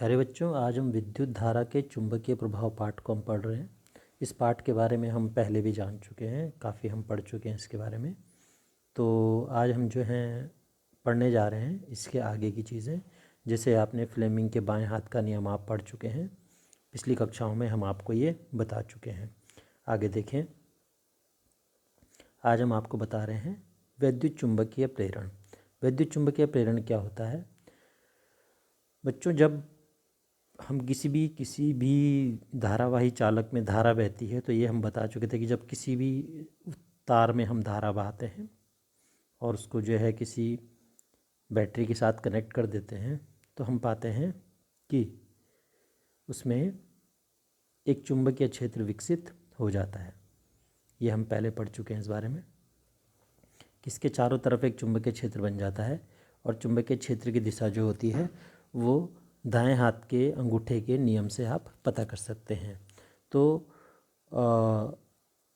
प्यारे बच्चों, आज हम विद्युत धारा के चुंबकीय प्रभाव पाठ को हम पढ़ रहे हैं। इस पाठ के बारे में हम पहले भी जान चुके हैं, काफ़ी हम पढ़ चुके हैं इसके बारे में। तो आज हम जो हैं पढ़ने जा रहे हैं इसके आगे की चीज़ें। जैसे आपने फ्लेमिंग के बाएं हाथ का नियम आप पढ़ चुके हैं, पिछली कक्षाओं में हम आपको ये बता चुके हैं। आगे देखें, आज हम आपको बता रहे हैं विद्युत चुंबकीय प्रेरण। विद्युत चुंबकीय प्रेरण क्या होता है बच्चों? जब हम किसी भी धारावाही चालक में धारा बहती है, तो ये हम बता चुके थे कि जब किसी भी तार में हम धारा बहाते हैं और उसको जो है किसी बैटरी के साथ कनेक्ट कर देते हैं, तो हम पाते हैं कि उसमें एक चुंबकीय क्षेत्र विकसित हो जाता है। ये हम पहले पढ़ चुके हैं इस बारे में। किसके चारों तरफ एक चुंबकीय क्षेत्र बन जाता है और चुंबकीय क्षेत्र की दिशा जो होती है वो दाएं हाथ के अंगूठे के नियम से आप पता कर सकते हैं। तो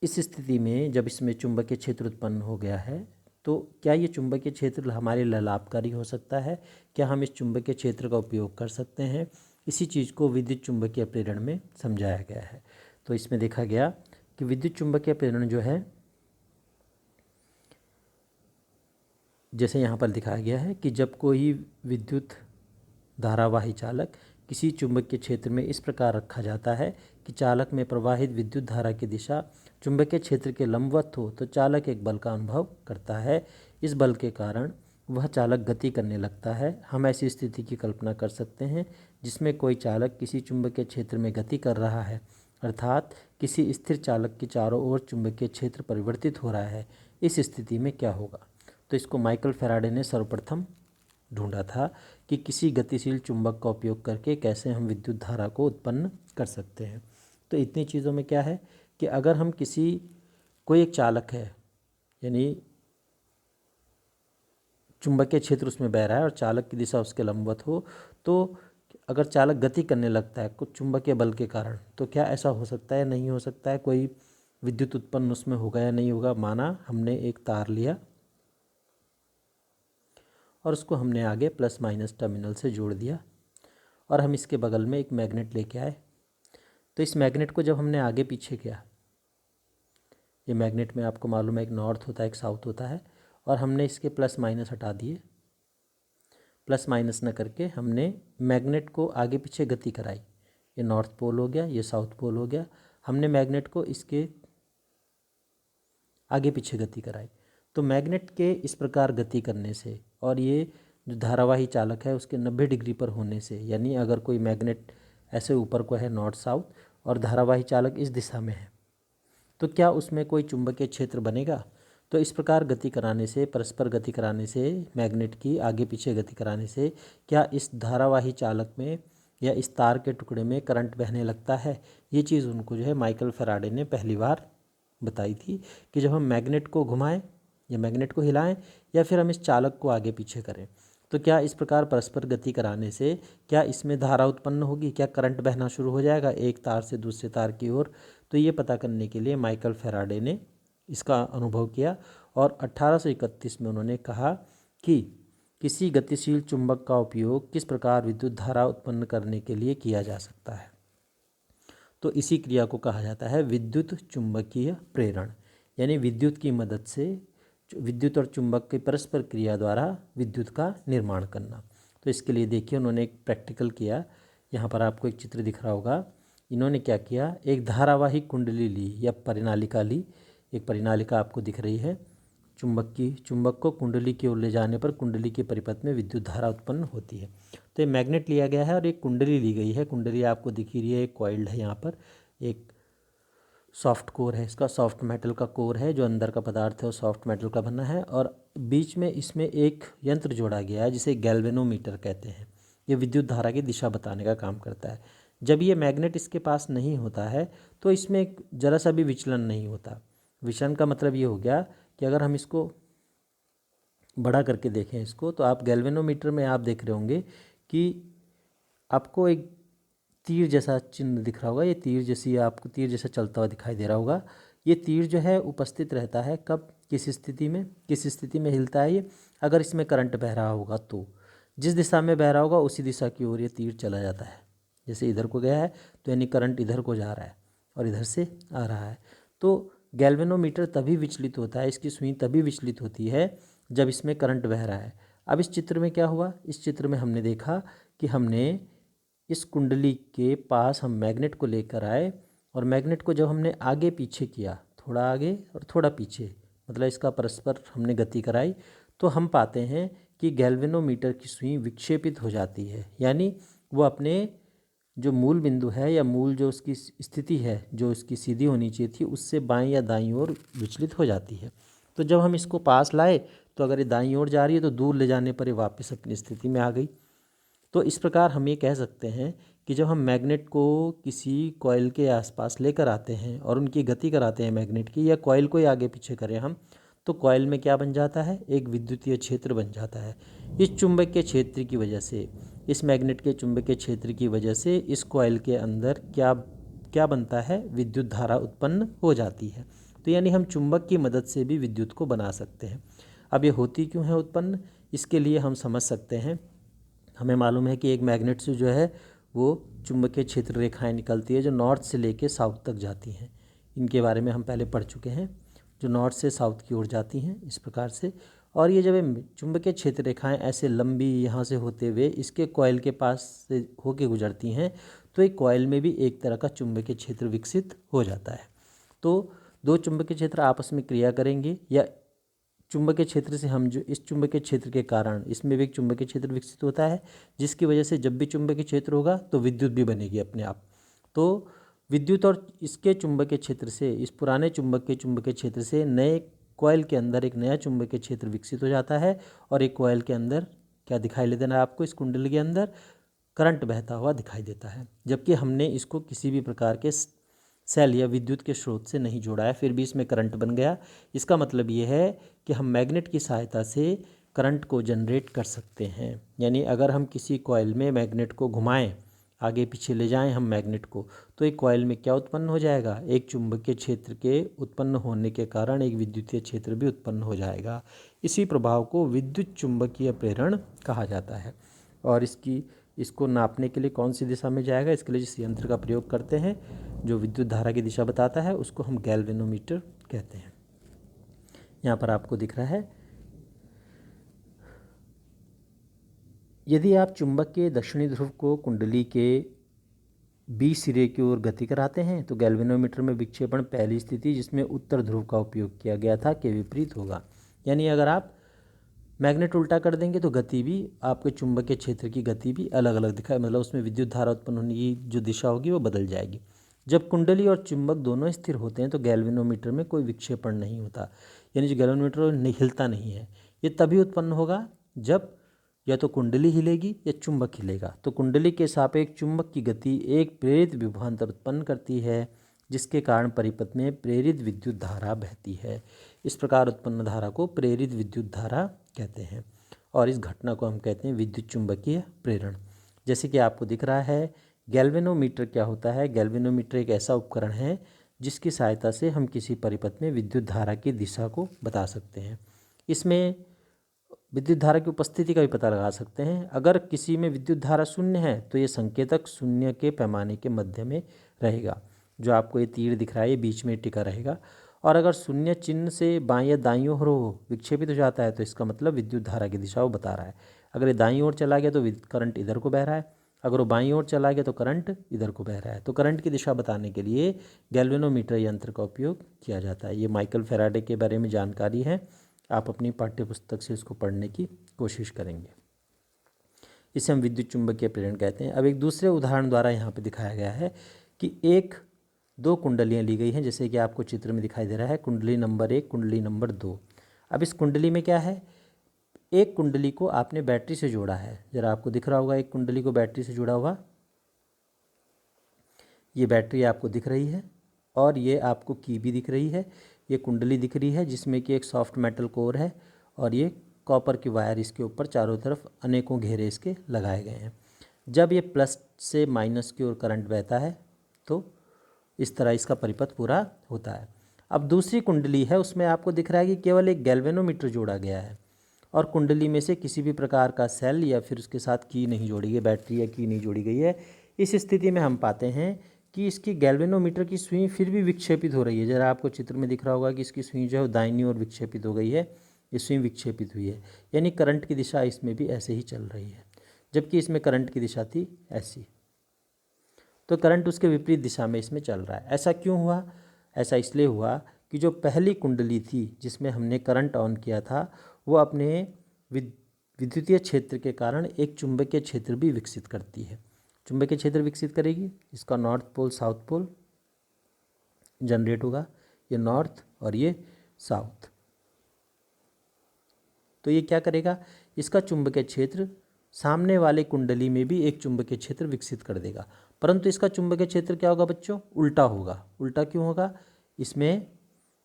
इस स्थिति में जब इसमें चुंबकीय क्षेत्र उत्पन्न हो गया है, तो क्या ये चुंबकीय क्षेत्र हमारे लिए लाभकारी हो सकता है? क्या हम इस चुंबकीय क्षेत्र का उपयोग कर सकते हैं? इसी चीज़ को विद्युत चुंबकीय प्रेरण में समझाया गया है। तो इसमें देखा गया कि विद्युत चुंबकीय प्रेरण जो है, जैसे यहाँ पर दिखाया गया है कि जब कोई विद्युत धारावाही चालक किसी चुंबकीय क्षेत्र में इस प्रकार रखा जाता है कि चालक में प्रवाहित विद्युत धारा की दिशा चुंबकीय क्षेत्र के लंबवत हो, तो चालक एक बल का अनुभव करता है। इस बल के कारण वह चालक गति करने लगता है। हम ऐसी स्थिति की कल्पना कर सकते हैं जिसमें कोई चालक किसी चुंबकीय क्षेत्र में गति कर रहा है, अर्थात किसी स्थिर चालक के चारों ओर चुंबकीय क्षेत्र परिवर्तित हो रहा है। इस स्थिति में क्या होगा? तो इसको माइकल फैराडे ने सर्वप्रथम ढूंढा था कि किसी गतिशील चुंबक का उपयोग करके कैसे हम विद्युत धारा को उत्पन्न कर सकते हैं। तो इतनी चीज़ों में क्या है कि अगर हम कोई एक चालक है, यानी चुंबकीय क्षेत्र उसमें बह रहा है और चालक की दिशा उसके लंबवत हो, तो अगर चालक गति करने लगता है कुछ चुंबकीय बल के कारण, तो क्या ऐसा हो सकता है? नहीं हो सकता है। कोई विद्युत उत्पन्न उसमें होगा या नहीं होगा? माना हमने एक तार लिया और उसको हमने आगे प्लस माइनस टर्मिनल से जोड़ दिया और हम इसके बगल में एक मैग्नेट लेके आए। तो इस मैग्नेट को जब हमने आगे पीछे किया, ये मैग्नेट में आपको मालूम है एक नॉर्थ होता है एक साउथ होता है, और हमने इसके प्लस माइनस हटा दिए। प्लस माइनस न करके हमने मैग्नेट को आगे पीछे गति कराई। ये नॉर्थ पोल हो गया, ये साउथ पोल हो गया। हमने मैग्नेट को इसके आगे पीछे गति कराई। तो मैग्नेट के इस प्रकार गति करने से और ये जो धारावाही चालक है उसके 90 डिग्री पर होने से, यानी अगर कोई मैग्नेट ऐसे ऊपर को है नॉर्थ साउथ और धारावाही चालक इस दिशा में है, तो क्या उसमें कोई चुंबकीय क्षेत्र बनेगा? तो इस प्रकार गति कराने से, परस्पर गति कराने से, मैग्नेट की आगे पीछे गति कराने से क्या इस धारावाही चालक में या इस तार के टुकड़े में करंट बहने लगता है? ये चीज़ उनको जो है माइकल फैराडे ने पहली बार बताई थी कि जब हम मैग्नेट को घुमाएं या मैग्नेट को हिलाएं या फिर हम इस चालक को आगे पीछे करें, तो क्या इस प्रकार परस्पर गति कराने से क्या इसमें धारा उत्पन्न होगी? क्या करंट बहना शुरू हो जाएगा एक तार से दूसरे तार की ओर? तो ये पता करने के लिए माइकल फैराडे ने इसका अनुभव किया और 1831 में उन्होंने कहा कि किसी गतिशील चुंबक का उपयोग किस प्रकार विद्युत धारा उत्पन्न करने के लिए किया जा सकता है। तो इसी क्रिया को कहा जाता है विद्युत चुंबकीय प्रेरण, यानी विद्युत की मदद से विद्युत और चुंबक की परस्पर क्रिया द्वारा विद्युत का निर्माण करना। तो इसके लिए देखिए उन्होंने एक प्रैक्टिकल किया। यहाँ पर आपको एक चित्र दिख रहा होगा। इन्होंने क्या किया, एक धारावाही कुंडली ली या परिनालिका ली। एक परिनालिका आपको दिख रही है। चुंबक को कुंडली की ओर ले जाने पर कुंडली के परिपथ में विद्युत धारा उत्पन्न होती है। तो ये मैग्नेट लिया गया है और एक कुंडली ली गई है। कुंडली आपको दिख रही है, एक कॉइल्ड है, यहाँ पर एक सॉफ्ट कोर है, इसका सॉफ्ट मेटल का कोर है, जो अंदर का पदार्थ है वो सॉफ्ट मेटल का बना है, और बीच में इसमें एक यंत्र जोड़ा गया है जिसे गैल्वेनोमीटर कहते हैं। ये विद्युत धारा की दिशा बताने का काम करता है। जब ये मैग्नेट इसके पास नहीं होता है तो इसमें जरा सा भी विचलन नहीं होता। विचलन का मतलब ये हो गया कि अगर हम इसको बड़ा करके देखें इसको, तो आप गैल्वेनोमीटर में आप देख रहे होंगे कि आपको एक तीर जैसा चिन्ह दिख रहा होगा। ये तीर जैसी आपको तीर जैसा चलता हुआ दिखाई दे रहा होगा। ये तीर जो है उपस्थित रहता है कब, किस स्थिति में हिलता है ये? अगर इसमें करंट बह रहा होगा तो, जिस दिशा में बह रहा होगा उसी दिशा की ओर ये तीर चला जाता है। जैसे इधर को गया है तो यानी करंट इधर को जा रहा है और इधर से आ रहा है। तो गैल्वेनोमीटर तभी विचलित होता है, इसकी सुई तभी विचलित होती है जब इसमें करंट बह रहा है। अब इस चित्र में क्या हुआ, इस चित्र में हमने देखा कि हमने इस कुंडली के पास हम मैग्नेट को लेकर आए और मैग्नेट को जब हमने आगे पीछे किया, थोड़ा आगे और थोड़ा पीछे, मतलब इसका परस्पर हमने गति कराई, तो हम पाते हैं कि गैल्वेनोमीटर की सुई विक्षेपित हो जाती है। यानी वो अपने जो मूल बिंदु है या मूल जो उसकी स्थिति है जो इसकी सीधी होनी चाहिए थी उससे बाएं या दाईं ओर विचलित हो जाती है। तो जब हम इसको पास लाए तो अगर ये दाईं ओर जा रही है तो दूर ले जाने पर ये वापस अपनी स्थिति में आ गई। तो इस प्रकार हम ये कह सकते हैं कि जब हम मैग्नेट को किसी कॉइल के आसपास लेकर आते हैं और उनकी गति कराते हैं मैग्नेट की, या कॉइल को ही आगे पीछे करें हम, तो कॉइल में क्या बन जाता है, एक विद्युतीय क्षेत्र बन जाता है। इस चुंबकीय क्षेत्र की वजह से, इस मैग्नेट के चुंबकीय क्षेत्र की वजह से इस कॉइल के अंदर क्या क्या बनता है, विद्युत धारा उत्पन्न हो जाती है। तो यानी हम चुंबक की मदद से भी विद्युत को बना सकते हैं। अब ये होती क्यों है उत्पन्न, इसके लिए हम समझ सकते हैं। हमें मालूम है कि एक मैग्नेट से जो है वो चुंबकीय क्षेत्र रेखाएं निकलती है जो नॉर्थ से लेके साउथ तक जाती हैं। इनके बारे में हम पहले पढ़ चुके हैं, जो नॉर्थ से साउथ की ओर जाती हैं इस प्रकार से। और ये जब चुंबकीय क्षेत्र रेखाएं ऐसे लंबी यहाँ से होते हुए इसके कॉइल के पास से होके गुजरती हैं तो एक कॉइल में भी एक तरह का चुंबकीय क्षेत्र विकसित हो जाता है। तो दो चुंबकीय क्षेत्र आपस में क्रिया करेंगे, या चुंबकीय क्षेत्र से हम जो इस चुंबकीय क्षेत्र के कारण इसमें भी एक चुंबकीय क्षेत्र विकसित होता है, जिसकी वजह से जब भी चुंबकीय क्षेत्र होगा तो विद्युत भी बनेगी अपने आप। तो विद्युत और इसके चुंबकीय क्षेत्र से, इस पुराने चुंबकीय क्षेत्र से नए कॉइल के अंदर एक नया चुंबकीय क्षेत्र विकसित हो जाता है और एक कॉइल के अंदर क्या दिखाई ले देना है आपको, इस कुंडली के अंदर करंट बहता हुआ दिखाई देता है। जबकि हमने इसको किसी भी प्रकार के सेल या विद्युत के स्रोत से नहीं जोड़ा है, फिर भी इसमें करंट बन गया। इसका मतलब ये है कि हम मैग्नेट की सहायता से करंट को जनरेट कर सकते हैं। यानी अगर हम किसी कॉइल में मैग्नेट को घुमाएं, आगे पीछे ले जाएं हम मैग्नेट को, तो एक कॉइल में क्या उत्पन्न हो जाएगा, एक चुंबकीय क्षेत्र के उत्पन्न होने के कारण एक विद्युतीय क्षेत्र भी उत्पन्न हो जाएगा। इसी प्रभाव को विद्युत चुंबकीय प्रेरण कहा जाता है। और इसको नापने के लिए कौन सी दिशा में जाएगा, इसके लिए जिस यंत्र का प्रयोग करते हैं जो विद्युत धारा की दिशा बताता है उसको हम गैल्वेनोमीटर कहते हैं। यहाँ पर आपको दिख रहा है, यदि आप चुंबक के दक्षिणी ध्रुव को कुंडली के बी सिरे की ओर गति कराते हैं तो गैल्वेनोमीटर में विक्षेपण पहली स्थिति जिसमें उत्तर ध्रुव का उपयोग किया गया था के विपरीत होगा। यानी अगर आप मैग्नेट उल्टा कर देंगे तो गति भी, आपके चुंबकीय क्षेत्र की गति भी अलग अलग दिखाए, मतलब उसमें विद्युत धारा उत्पन्न होने की जो दिशा होगी वो बदल जाएगी। जब कुंडली और चुंबक दोनों स्थिर होते हैं तो गैल्वेनोमीटर में कोई विक्षेपण नहीं होता, यानी जो गैल्वेनोमीटर हिलता नहीं है। ये तभी उत्पन्न होगा जब या तो कुंडली हिलेगी या चुंबक हिलेगा। तो कुंडली के सापेक्ष चुंबक की गति एक प्रेरित विभवांतर उत्पन्न करती है जिसके कारण परिपथ में प्रेरित विद्युत धारा बहती है। इस प्रकार उत्पन्न धारा को प्रेरित विद्युत धारा कहते हैं और इस घटना को हम कहते हैं विद्युत चुंबकीय प्रेरण। जैसे कि आपको दिख रहा है, गैल्वेनोमीटर क्या होता है, गैल्वेनोमीटर एक ऐसा उपकरण है जिसकी सहायता से हम किसी परिपथ में विद्युत धारा की दिशा को बता सकते हैं। इसमें विद्युत धारा की उपस्थिति का भी पता लगा सकते हैं। अगर किसी में विद्युत धारा शून्य है तो ये संकेतक शून्य के पैमाने के मध्य में रहेगा, जो आपको ये तीर दिख रहा है ये बीच में टिका रहेगा। और अगर शून्य चिन्ह से बाएं या दाईं ओर विक्षेपित हो जाता है तो इसका मतलब विद्युत धारा की दिशा वो बता रहा है। अगर ये दाईं ओर चला गया तो करंट इधर को बह रहा है, अगर वो बाईं ओर चला गया तो करंट इधर को बह रहा है। तो करंट की दिशा बताने के लिए गैल्वेनोमीटर यंत्र का उपयोग किया जाता है। ये माइकल फैराडे के बारे में जानकारी है, आप अपनी पाठ्यपुस्तक से इसको पढ़ने की कोशिश करेंगे। इसे हम विद्युत चुंबकीय प्रेरण कहते हैं। अब एक दूसरे उदाहरण द्वारा यहाँ पे दिखाया गया है कि दो कुंडलियाँ ली गई हैं, जैसे कि आपको चित्र में दिखाई दे रहा है, कुंडली नंबर 1, कुंडली नंबर 2। अब इस कुंडली में क्या है, एक कुंडली को आपने बैटरी से जोड़ा है, जरा आपको दिख रहा होगा एक कुंडली को बैटरी से जुड़ा हुआ, ये बैटरी आपको दिख रही है और ये आपको की भी दिख रही है। ये कुंडली दिख रही है जिसमें कि एक सॉफ्ट मेटल कोर है और ये कॉपर की वायर इसके ऊपर चारों तरफ अनेकों घेरे इसके लगाए गए हैं। जब ये प्लस से माइनस की ओर करंट बहता है तो इस तरह इसका परिपथ पूरा होता है। अब दूसरी कुंडली है, उसमें आपको दिख रहा है कि केवल एक गैल्वेनोमीटर जोड़ा गया है और कुंडली में से किसी भी प्रकार का सेल या फिर उसके साथ की नहीं जोड़ी गई, बैटरी या की नहीं जोड़ी गई है। इस स्थिति में हम पाते हैं कि इसकी गैल्वेनोमीटर की सुई फिर भी विक्षेपित हो रही है। जरा आपको चित्र में दिख रहा होगा कि इसकी सुई जो है दाहिनी ओर विक्षेपित हो गई है, ये सुई विक्षेपित हुई है, यानी करंट की दिशा इसमें भी ऐसे ही चल रही है, जबकि इसमें करंट की दिशा थी ऐसी। तो करंट उसके विपरीत दिशा में इसमें चल रहा है। ऐसा क्यों हुआ? ऐसा इसलिए हुआ कि जो पहली कुंडली थी जिसमें हमने करंट ऑन किया था, वो अपने विद्युतीय क्षेत्र के कारण एक चुंबकीय क्षेत्र भी विकसित करती है। चुंबकीय क्षेत्र विकसित करेगी, इसका north pole south pole generate होगा, ये नॉर्थ और ये साउथ। तो ये क्या करेगा, इसका चुंबकीय क्षेत्र सामने वाले कुंडली में भी एक चुंबकीय क्षेत्र विकसित कर देगा, परंतु इसका चुंबकीय क्षेत्र क्या होगा बच्चों? उल्टा होगा। उल्टा क्यों होगा? इसमें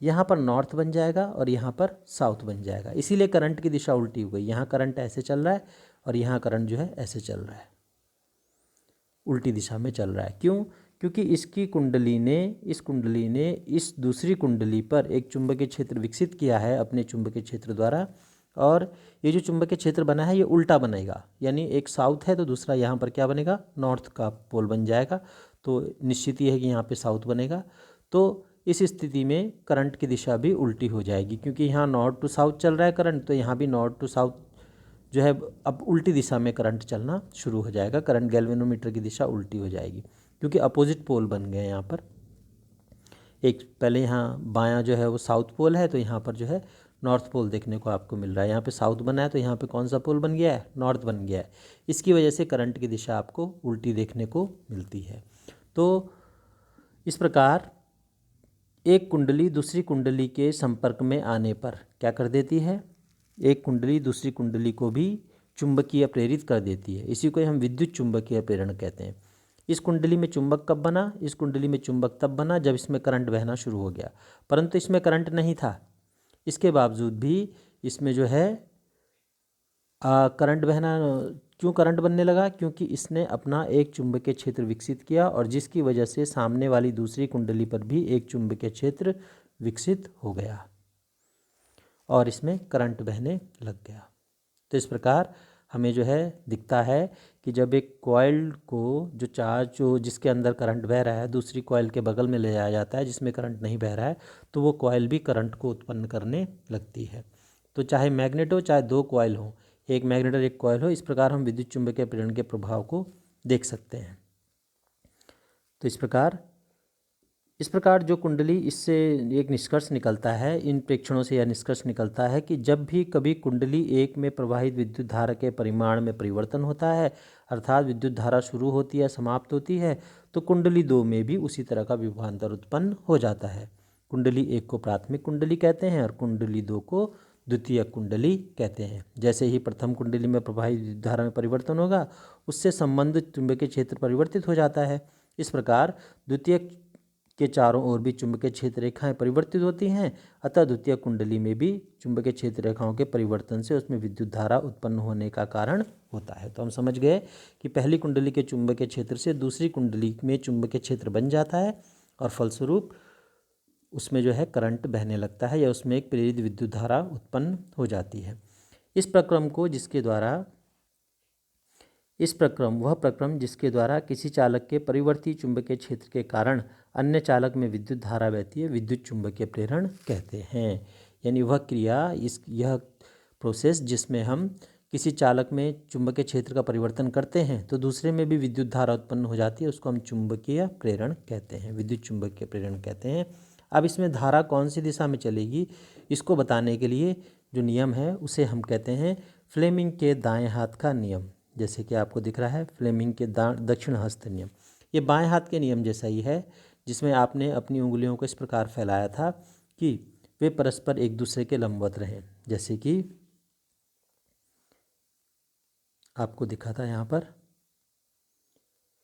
यहाँ पर नॉर्थ बन जाएगा और यहाँ पर साउथ बन जाएगा, इसीलिए करंट की दिशा उल्टी हो गई। यहाँ करंट ऐसे चल रहा है और यहाँ करंट जो है ऐसे चल रहा है, उल्टी दिशा में चल रहा है। क्यों? क्योंकि इसकी कुंडली ने इस दूसरी कुंडली पर एक चुंबकीय क्षेत्र विकसित किया है अपने चुंबकीय क्षेत्र द्वारा, और ये जो चुंबकीय क्षेत्र बना है ये उल्टा बनेगा, यानी एक साउथ है तो दूसरा यहाँ पर क्या बनेगा? नॉर्थ का पोल बन जाएगा। तो निश्चित ही है कि यहाँ पे साउथ बनेगा। तो इस स्थिति में करंट की दिशा भी उल्टी हो जाएगी, क्योंकि यहाँ नॉर्थ टू साउथ चल रहा है करंट, तो यहाँ भी नॉर्थ टू साउथ जो है अब उल्टी दिशा में करंट चलना शुरू हो जाएगा। करंट गैल्वेनोमीटर की दिशा उल्टी हो जाएगी, क्योंकि अपोजिट पोल बन गए यहाँ पर। एक पहले यहाँ बायां जो है वो साउथ पोल है, तो यहाँ पर जो है नॉर्थ पोल देखने को आपको मिल रहा है। यहाँ पे साउथ बना है तो यहाँ पे कौन सा पोल बन गया है? नॉर्थ बन गया है। इसकी वजह से करंट की दिशा आपको उल्टी देखने को मिलती है। तो इस प्रकार एक कुंडली दूसरी कुंडली के संपर्क में आने पर क्या कर देती है? एक कुंडली दूसरी कुंडली को भी चुंबकीय प्रेरित कर देती है। इसी को हम विद्युत चुंबकीय प्रेरण कहते हैं। इस कुंडली में चुंबक कब बना? इस कुंडली में चुंबक तब बना जब इसमें करंट बहना शुरू हो गया, परंतु इसमें करंट नहीं था। इसके बावजूद भी इसमें जो है करंट बहना, क्यों करंट बनने लगा? क्योंकि इसने अपना एक चुंबकीय क्षेत्र विकसित किया, और जिसकी वजह से सामने वाली दूसरी कुंडली पर भी एक चुंबकीय क्षेत्र विकसित हो गया और इसमें करंट बहने लग गया। तो इस प्रकार हमें जो है दिखता है कि जब एक कॉइल को जो चार्ज जो जिसके अंदर करंट बह रहा है दूसरी कॉइल के बगल में ले जाया जाता है जिसमें करंट नहीं बह रहा है, तो वो कॉइल भी करंट को उत्पन्न करने लगती है। तो चाहे मैग्नेट हो चाहे दो कॉइल हो, एक मैग्नेट और एक कॉइल हो, इस प्रकार हम विद्युत चुंबकीय प्रेरण के प्रभाव को देख सकते हैं। तो इस प्रकार जो कुंडली, इससे एक निष्कर्ष निकलता है, इन प्रेक्षणों से यह निष्कर्ष निकलता है कि जब भी कभी कुंडली एक में प्रवाहित विद्युत धारा के परिमाण में परिवर्तन होता है, अर्थात विद्युत धारा शुरू होती है समाप्त होती है, तो कुंडली दो में भी उसी तरह का विभवांतर उत्पन्न हो जाता है। कुंडली एक को प्राथमिक कुंडली कहते हैं और कुंडली दो को द्वितीयक कुंडली कहते हैं। जैसे ही प्रथम कुंडली में प्रवाहित विद्युत धारा में परिवर्तन होगा, उससे संबंधित चुंबकीय क्षेत्र परिवर्तित हो जाता है। इस प्रकार द्वितीयक के चारों ओर भी चुंबकीय क्षेत्र रेखाएं परिवर्तित होती हैं, अतः द्वितीय कुंडली में भी चुंबकीय क्षेत्र रेखाओं के परिवर्तन से उसमें विद्युत धारा उत्पन्न होने का कारण होता है। तो हम समझ गए कि पहली कुंडली के चुंबकीय क्षेत्र से दूसरी कुंडली में चुंबकीय क्षेत्र बन जाता है और फलस्वरूप उसमें जो है करंट बहने लगता है या उसमें एक प्रेरित विद्युत धारा उत्पन्न हो जाती है। वह प्रक्रम जिसके द्वारा किसी चालक के परिवर्ती चुंबकीय क्षेत्र के कारण अन्य चालक में विद्युत धारा बहती है, विद्युत चुंबकीय प्रेरण कहते हैं। यानी वह क्रिया, यह प्रोसेस जिसमें हम किसी चालक में चुंबकीय क्षेत्र का परिवर्तन करते हैं तो दूसरे में भी विद्युत धारा उत्पन्न हो जाती है, उसको हम चुंबकीय प्रेरण कहते हैं, विद्युत चुंबकीय प्रेरण कहते हैं। अब इसमें धारा कौन सी दिशा में चलेगी, इसको बताने के लिए जो नियम है उसे हम कहते हैं फ्लेमिंग के दाएं हाथ का नियम। जैसे कि आपको दिख रहा है फ्लेमिंग के दक्षिण हस्त नियम, ये बाएं हाथ के नियम जैसा ही है, जिसमें आपने अपनी उंगलियों को इस प्रकार फैलाया था कि वे परस्पर एक दूसरे के लंबवत रहें। जैसे कि आपको दिखा था यहाँ पर